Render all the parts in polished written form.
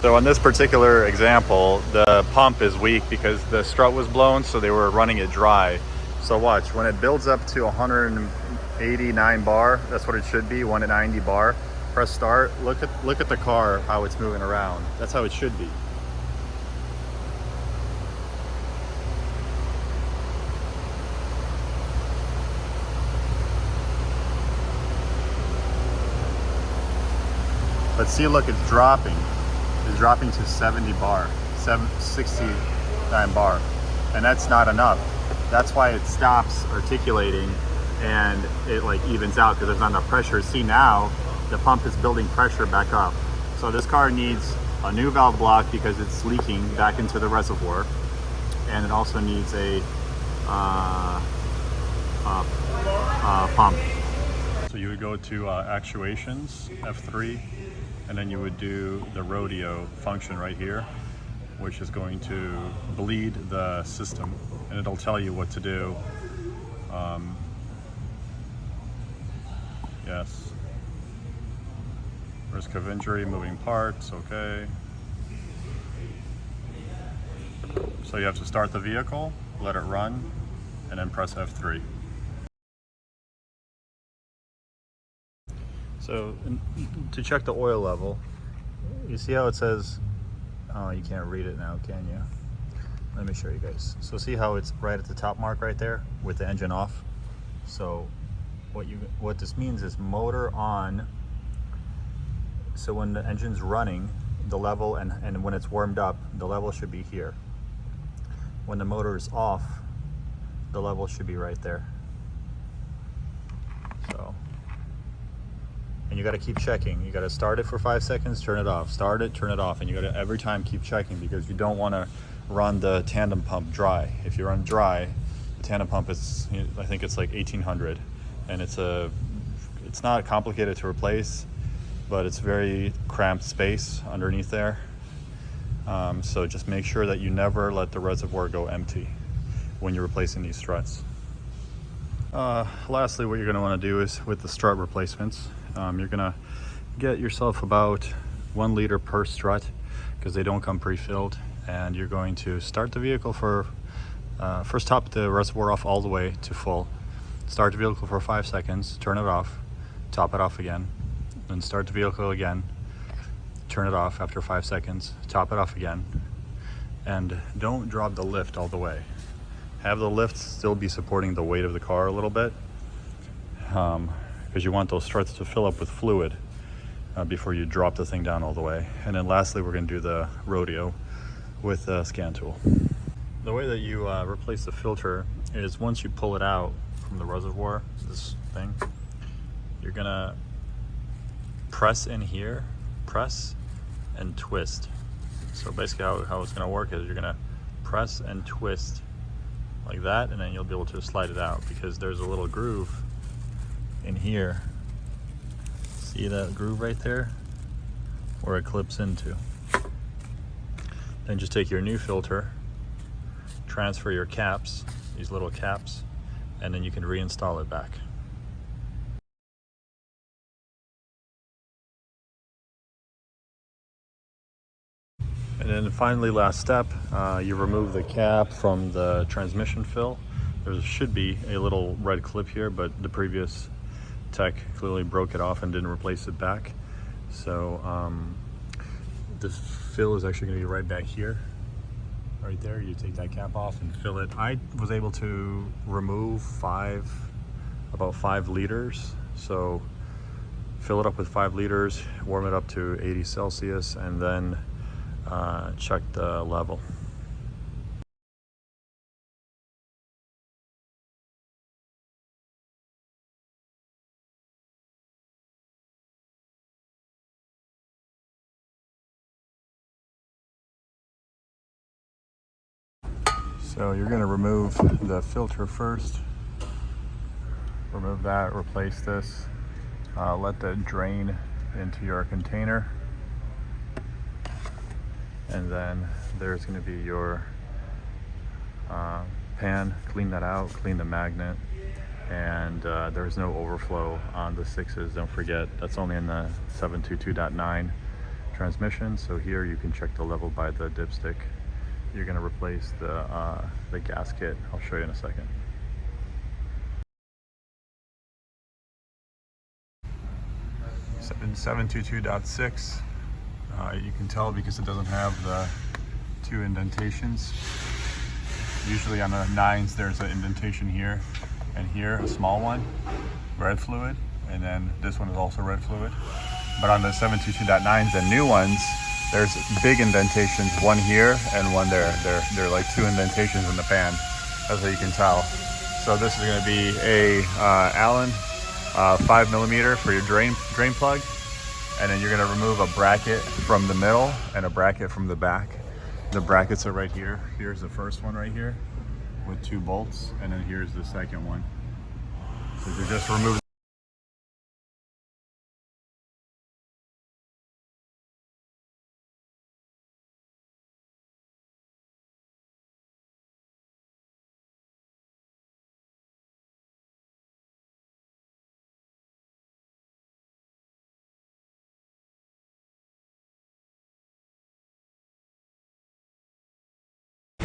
So on this particular example, the pump is weak because the strut was blown, so they were running it dry. So watch, when it builds up to 189 bar, that's what it should be, 190 bar. Press start, look at the car, how it's moving around. That's how it should be. But see, look, it's dropping. It's dropping to 70 bar, 69 bar. And that's not enough. That's why it stops articulating and it like evens out because there's not enough pressure. See, now the pump is building pressure back up. So this car needs a new valve block because it's leaking back into the reservoir. And it also needs a pump. So you would go to actuations, F3, and then you would do the rodeo function right here, which is going to bleed the system, and it'll tell you what to do. Yes. Risk of injury, moving parts, okay. So you have to start the vehicle, let it run, and then press F3. So to check the oil level, you see how it says, oh, you can't read it now, can you? Let me show you guys. So see how it's right at the top mark right there with the engine off? So what this means is motor on. So when the engine's running, the level, and when it's warmed up, the level should be here. When the motor is off, the level should be right there. So, and you got to keep checking. You got to start it for 5 seconds, turn it off, start it, turn it off, and you got to every time keep checking because you don't want to run the tandem pump dry. If you run dry, the tandem pump is, I think it's like 1800, and it's not complicated to replace, but it's very cramped space underneath there. So just make sure that you never let the reservoir go empty when you're replacing these struts. Lastly, what you're going to want to do is with the strut replacements, you're going to get yourself about 1 liter per strut because they don't come pre-filled, and you're going to start the vehicle for first top the reservoir off all the way to full, start the vehicle for 5 seconds, turn it off, top it off again, then start the vehicle again, turn it off after 5 seconds, top it off again, and don't drop the lift all the way. Have the lift still be supporting the weight of the car a little bit, because you want those struts to fill up with fluid before you drop the thing down all the way. And then lastly, we're going to do the rodeo with a scan tool. The way that you replace the filter is once you pull it out from the reservoir, this thing, you're going to press in here, press and twist. So basically how it's going to work is you're going to press and twist like that, and then you'll be able to slide it out because there's a little groove in here. See that groove right there where it clips into? Then just take your new filter, transfer your caps, these little caps, and then you can reinstall it back. And then finally, last step, you remove the cap from the transmission fill. There should be a little red clip here, but the previous tech clearly broke it off and didn't replace it back. So this fill is actually going to be right back here, right there. You take that cap off and fill it. I was able to remove about 5 liters. So fill it up with 5 liters, warm it up to 80 Celsius, and then check the level. So you're going to remove the filter first. Remove that, replace this, let that drain into your container. And then there's going to be your pan. Clean that out, clean the magnet, and there's no overflow on the 6s. Don't forget, that's only in the 722.9 transmission. So here you can check the level by the dipstick. You're going to replace the gasket. I'll show you in a second. In 722.6, you can tell because it doesn't have the two indentations. Usually on the 9s there's an indentation here and here, a small one, red fluid, and then this one is also red fluid. But on the 722.9s and new ones, there's big indentations, one here and one there. They're like two indentations in the pan. That's how you can tell. So this is going to be a Allen 5mm for your drain plug, and then you're going to remove a bracket from the middle and a bracket from the back. The brackets are right here. Here's the first one right here with 2 bolts, and then here's the second one. So you just remove.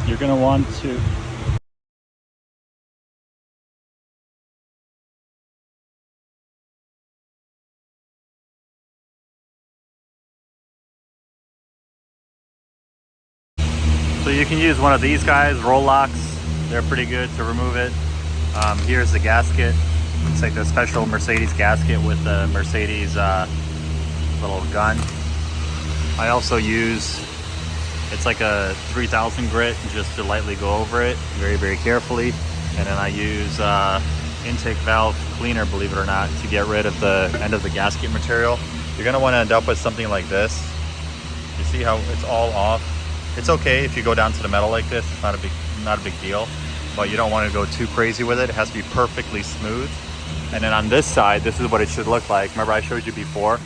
You're going to want to. So you can use one of these guys, roll locks. They're pretty good to remove it. Here's the gasket. It's like the special Mercedes gasket with the Mercedes little gun. I also use, it's like a 3000 grit just to lightly go over it very, very carefully. And then I use intake valve cleaner, believe it or not, to get rid of the end of the gasket material. You're gonna wanna end up with something like this. You see how it's all off? It's okay if you go down to the metal like this. It's not a big deal, but you don't want to go too crazy with it. It has to be perfectly smooth. And then on this side, this is what it should look like. Remember I showed you before?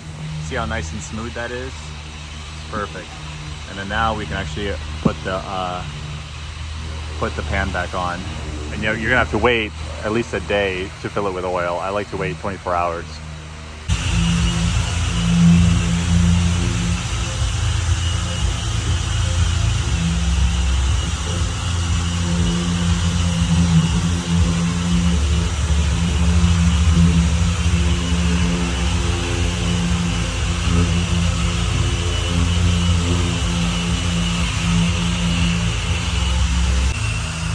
See how nice and smooth that is? It's perfect. And then now we can actually put the pan back on. And you're gonna have to wait at least a day to fill it with oil. I like to wait 24 hours.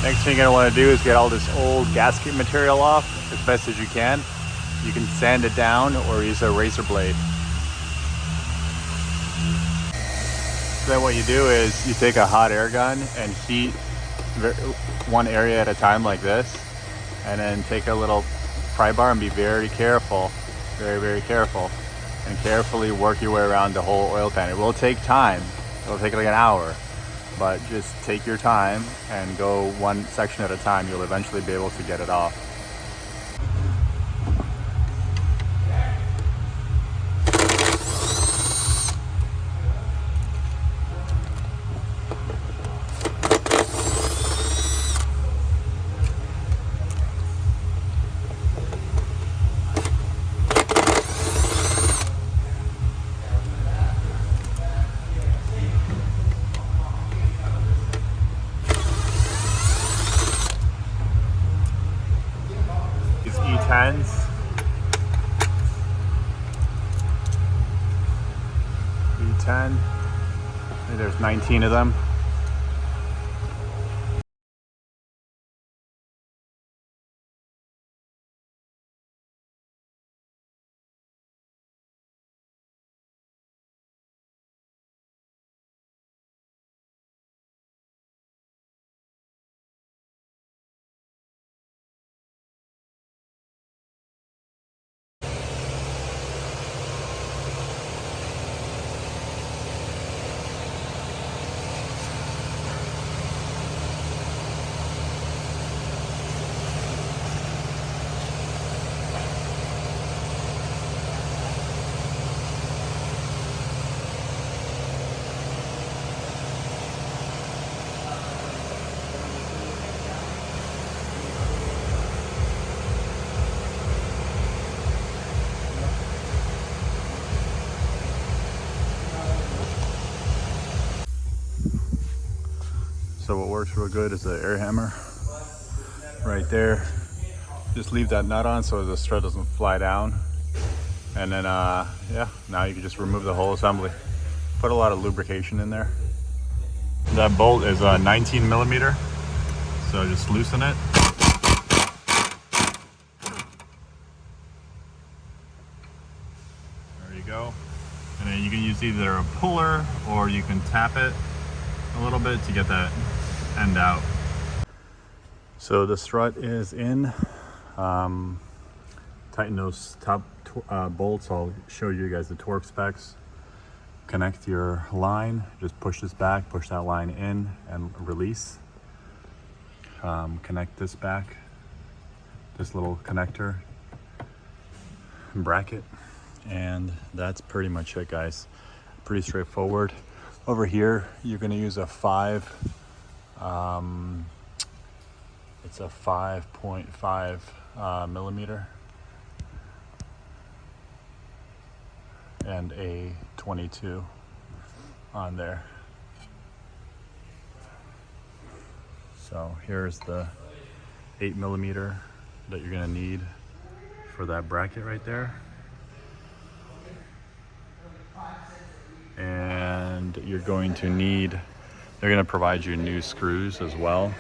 Next thing you're going to want to do is get all this old gasket material off as best as you can. You can sand it down or use a razor blade. So then what you do is you take a hot air gun and heat one area at a time like this, and then take a little pry bar and be very careful, very, very careful, and carefully work your way around the whole oil pan. It will take time. It'll take like an hour. But just take your time and go one section at a time. You'll eventually be able to get it off. E10s. E10. I think there's 19 of them. So what works real good is the air hammer right there. Just leave that nut on so the strut doesn't fly down. And then, yeah, now you can just remove the whole assembly. Put a lot of lubrication in there. That bolt is 19 millimeter. So just loosen it. There you go. And then you can use either a puller or you can tap it a little bit to get that end out. So the strut is in. Tighten those top bolts. I'll show you guys the torque specs. Connect your line. Just push this back, push that line in and release. Connect this back, this little connector bracket, and that's pretty much it, guys. Pretty straightforward. Over here you're going to use a 5.5 millimeter and a 22 on there. So here's the 8 millimeter that you're going to need for that bracket right there. And you're going to need, they're going to provide you new screws as well.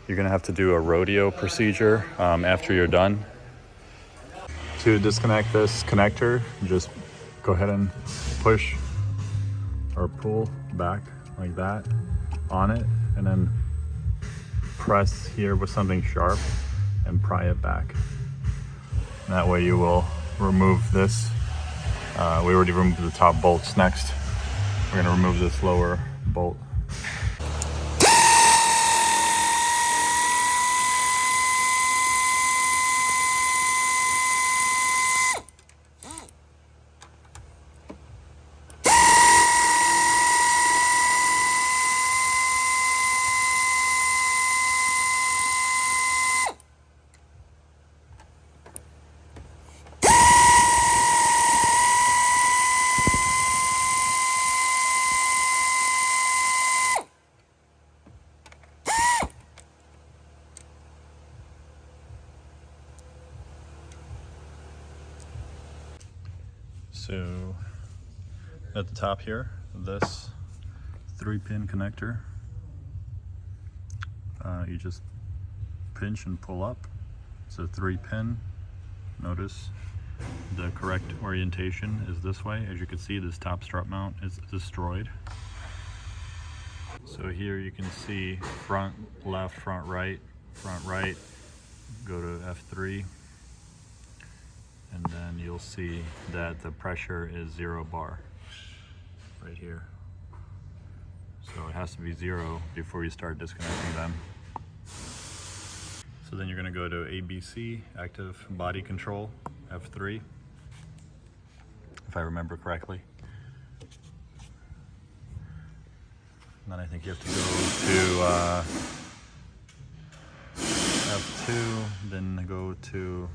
You're going to have to do a rodeo procedure after you're done. To disconnect this connector, just go ahead and push or pull back like that on it, and then press here with something sharp and pry it back. And that way you will remove this. We already removed the top bolts. Next, we're going to remove this lower bolt. So at the top here, this 3-pin connector, you just pinch and pull up. It's a 3-pin. Notice the correct orientation is this way. As you can see, this top strut mount is destroyed. So here you can see front left, front right, go to F3. And then you'll see that the pressure is 0 bar right here. So it has to be 0 before you start disconnecting them. So then you're going to go to ABC, active body control, F3, if I remember correctly. And then I think you have to go to F2, then go to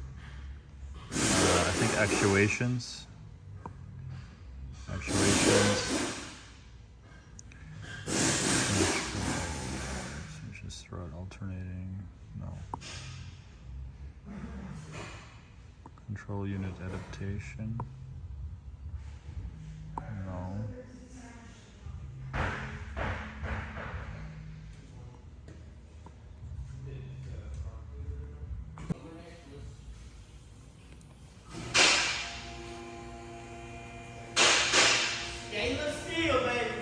I think actuations. Just strut alternating. No. Control unit adaptation. No. Stainless steel, baby.